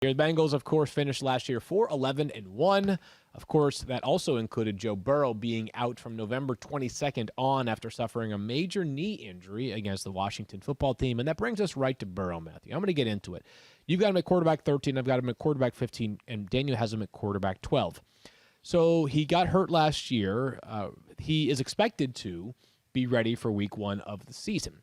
The Bengals, of course, finished last year 4-11-1. Of course, that also included Joe Burrow being out from November 22nd on after suffering a major knee injury against the Washington football team. And that brings us right to Burrow, Matthew. I'm going to get into it. You've got him at quarterback 13. I've got him at quarterback 15. And Daniel has him at quarterback 12. So he got hurt last year. He is expected to be ready for week 1 of the season.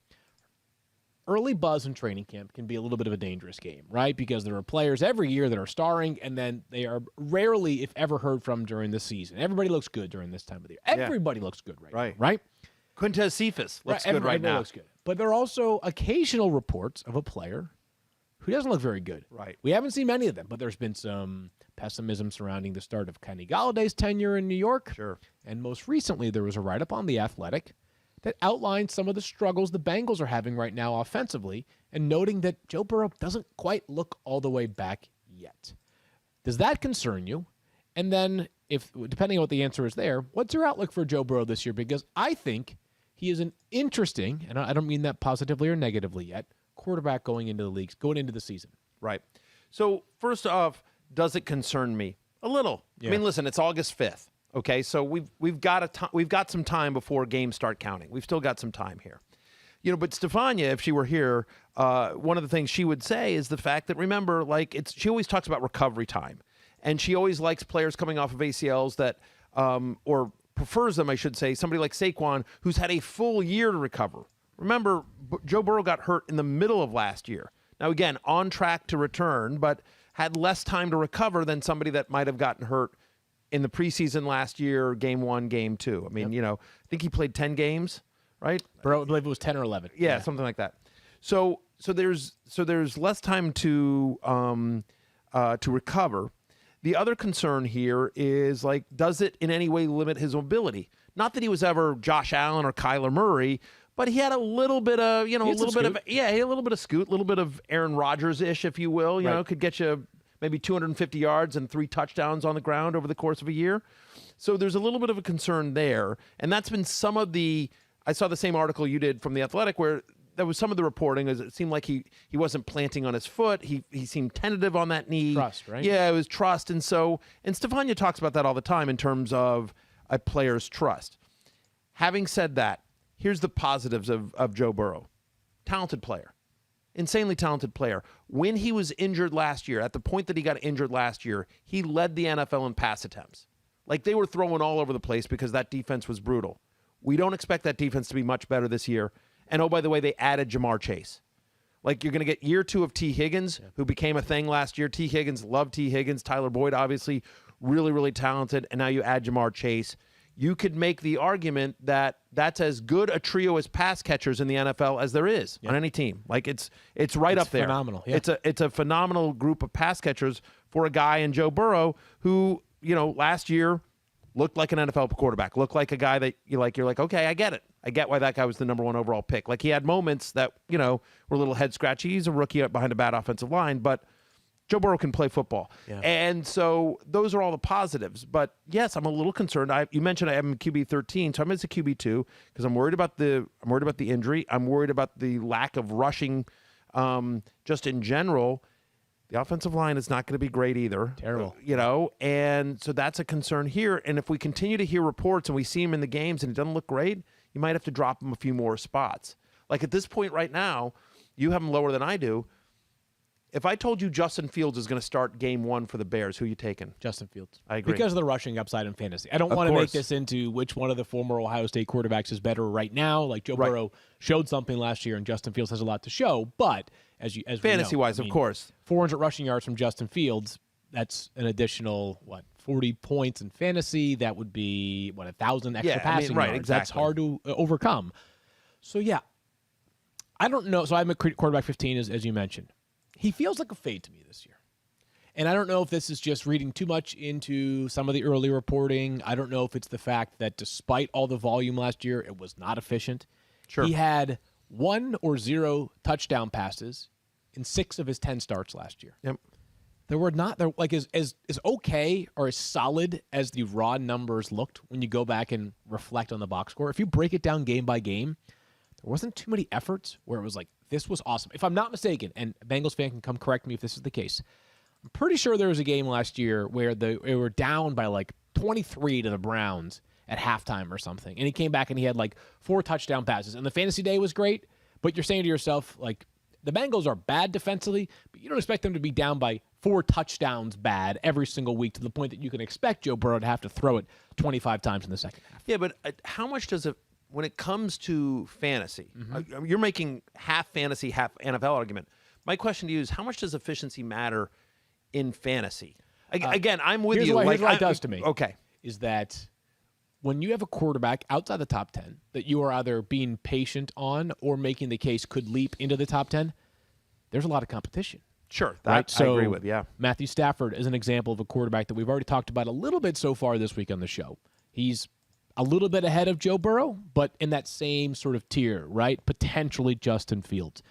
Early buzz in training camp can be a little bit of a dangerous game, right? Because there are players every year that are starring, and then they are rarely, if ever, heard from during the season. Everybody looks good during this time of the year. Everybody looks good right now, right? Quintez Cephas looks good right now. Looks good. But there are also occasional reports of a player who doesn't look very good. Right. We haven't seen many of them, but there's been some pessimism surrounding the start of Kenny Galladay's tenure in New York. Sure. And most recently, there was a write-up on The Athletic that outlined some of the struggles the Bengals are having right now offensively and noting that Joe Burrow doesn't quite look all the way back yet. Does that concern you? And then, if depending on what the answer is there, what's your outlook for Joe Burrow this year? Because I think he is an interesting, and I don't mean that positively or negatively yet, quarterback going into the season. Right. So, first off, does it concern me? A little. Yeah. I mean, listen, it's August 5th. Okay, so we've got some time before games start counting. We've still got some time here. But Stefania, if she were here, one of the things she would say is the fact that, remember, she always talks about recovery time. And she always likes players coming off of ACLs that, or prefers them, I should say, somebody like Saquon, who's had a full year to recover. Remember, Joe Burrow got hurt in the middle of last year. Now, again, on track to return, but had less time to recover than somebody that might have gotten hurt in the preseason last year, game 1, game 2. I mean, I think he played 10 games, right? Burrow, I believe it was 10 or 11. Yeah, something like that. So there's less time to recover. The other concern here is, does it in any way limit his mobility? Not that he was ever Josh Allen or Kyler Murray, but he had a little bit of, he had a little bit of scoot, a little bit of Aaron Rodgers-ish, if you will. Could get you maybe 250 yards and 3 touchdowns on the ground over the course of a year. So there's a little bit of a concern there. And that's been some of the – I saw the same article you did from The Athletic where there was some of the reporting. It seemed like he wasn't planting on his foot. He seemed tentative on that knee. Trust, right? Yeah, it was trust. And Stefania talks about that all the time in terms of a player's trust. Having said that, here's the positives of Joe Burrow. Talented player. Insanely talented player. When he was injured last year, at the point that he got injured last year, he led the NFL in pass attempts. They were throwing all over the place because that defense was brutal. We don't expect that defense to be much better this year. And oh, by the way, they added Jamar Chase. You're going to get year 2 of T. Higgins, who became a thing last year. T. Higgins, loved T. Higgins. Tyler Boyd, obviously, really, really talented. And now you add Jamar Chase. You could make the argument that that's as good a trio as pass catchers in the NFL as there is on any team. It's right up there. Phenomenal. Yeah. It's a phenomenal group of pass catchers for a guy in Joe Burrow who, last year looked like an NFL quarterback, looked like a guy that you're like, okay, I get it. I get why that guy was the number 1 overall pick. He had moments that, were a little head scratchy. He's a rookie behind a bad offensive line, but Joe Burrow can play football. Yeah. And so those are all the positives. But, yes, I'm a little concerned. You mentioned I have him in QB 13, so I'm as a QB 2 because I'm worried about the injury. I'm worried about the lack of rushing just in general. The offensive line is not going to be great either. Terrible. And so that's a concern here. And if we continue to hear reports and we see him in the games and it doesn't look great, you might have to drop him a few more spots. At this point right now, you have him lower than I do. If I told you Justin Fields is going to start game 1 for the Bears, who are you taking? Justin Fields. I agree. Because of the rushing upside in fantasy. I don't want to make this into which one of the former Ohio State quarterbacks is better right now. Joe Burrow showed something last year, and Justin Fields has a lot to show. But as fantasy-wise, of course. 400 rushing yards from Justin Fields, that's an additional, 40 points in fantasy. That would be, 1,000 extra passing yards. Exactly. That's hard to overcome. So, yeah. I don't know. So I'm a quarterback 15, as you mentioned. He feels like a fade to me this year. And I don't know if this is just reading too much into some of the early reporting. I don't know if it's the fact that despite all the volume last year, it was not efficient. Sure. He had 1 or 0 touchdown passes in 6 of his 10 starts last year. Yep. There were not as okay or as solid as the raw numbers looked when you go back and reflect on the box score. If you break it down game by game, there wasn't too many efforts where it was this was awesome. If I'm not mistaken, and a Bengals fan can come correct me if this is the case, I'm pretty sure there was a game last year where they were down by like 23 to the Browns at halftime or something. And he came back and he had like 4 touchdown passes. And the fantasy day was great, but you're saying to yourself, like, the Bengals are bad defensively, but you don't expect them to be down by 4 touchdowns bad every single week to the point that you can expect Joe Burrow to have to throw it 25 times in the second half. Yeah, but how much does it, when it comes to fantasy, you're making half fantasy, half NFL argument. My question to you is, how much does efficiency matter in fantasy? Again, I'm with you. Here's what it does to me. Okay. Is that when you have a quarterback outside the top 10 that you are either being patient on or making the case could leap into the top 10, there's a lot of competition. Sure. That Right? So I agree with, yeah. Matthew Stafford is an example of a quarterback that we've already talked about a little bit so far this week on the show. He's a little bit ahead of Joe Burrow, but in that same sort of tier, right? Potentially Justin Fields.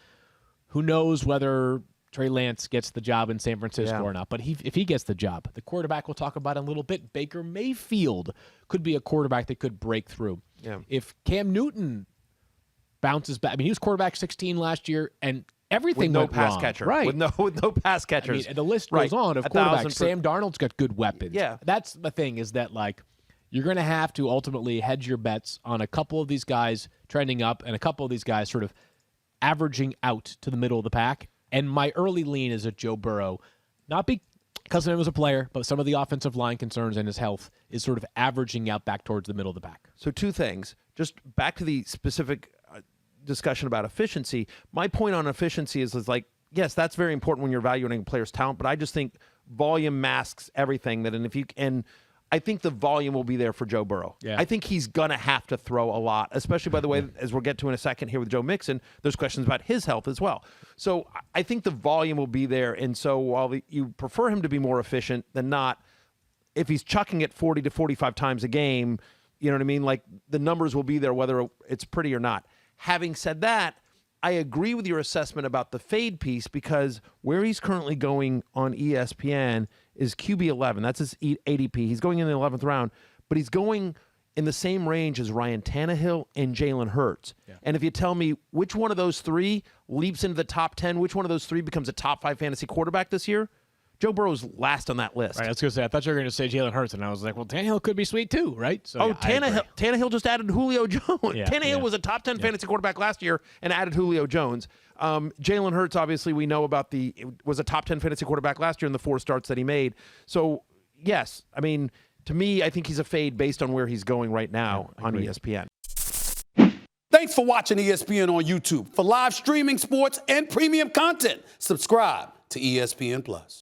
Who knows whether Trey Lance gets the job in San Francisco or not. But if he gets the job, the quarterback we'll talk about in a little bit, Baker Mayfield, could be a quarterback that could break through. Yeah. If Cam Newton bounces back, I mean, he was quarterback 16 last year, and everything With no went pass wrong. catcher. Right. With no pass catchers. I mean, the list Right. goes on of 1,000 quarterbacks. Sam Darnold's got good weapons. Yeah. That's the thing, is that, like, you're going to have to ultimately hedge your bets on a couple of these guys trending up and a couple of these guys sort of averaging out to the middle of the pack. And my early lean is at Joe Burrow, not because of him as a player, but some of the offensive line concerns and his health is sort of averaging out back towards the middle of the pack. So 2 things. Just back to the specific discussion about efficiency. My point on efficiency is like, yes, that's very important when you're evaluating a player's talent, but I just think volume masks everything. And I think the volume will be there for Joe Burrow. Yeah. I think he's going to have to throw a lot, especially, by the way, as we'll get to in a second here with Joe Mixon, there's questions about his health as well. So I think the volume will be there. And so while you prefer him to be more efficient than not, if he's chucking it 40 to 45 times a game, you know what I mean? Like, the numbers will be there whether it's pretty or not. Having said that, I agree with your assessment about the fade piece, because where he's currently going on ESPN is QB 11. That's his ADP. He's going in the 11th round, but he's going in the same range as Ryan Tannehill and Jalen Hurts. Yeah. And if you tell me which one of those 3 leaps into the top 10, which one of those 3 becomes a top 5 fantasy quarterback this year, Joe Burrow's last on that list. Right, I was going to say, I thought you were going to say Jalen Hurts, and I was like, well, Tannehill could be sweet too, right? So, Tannehill just added Julio Jones. Yeah, Tannehill was a top 10 fantasy quarterback last year and added Julio Jones. Jalen Hurts, obviously, we know about was a top 10 fantasy quarterback last year in the 4 starts that he made. So, yes, I mean, to me, I think he's a fade based on where he's going right now on ESPN. Thanks for watching ESPN on YouTube. For live streaming, sports, and premium content, subscribe to ESPN+.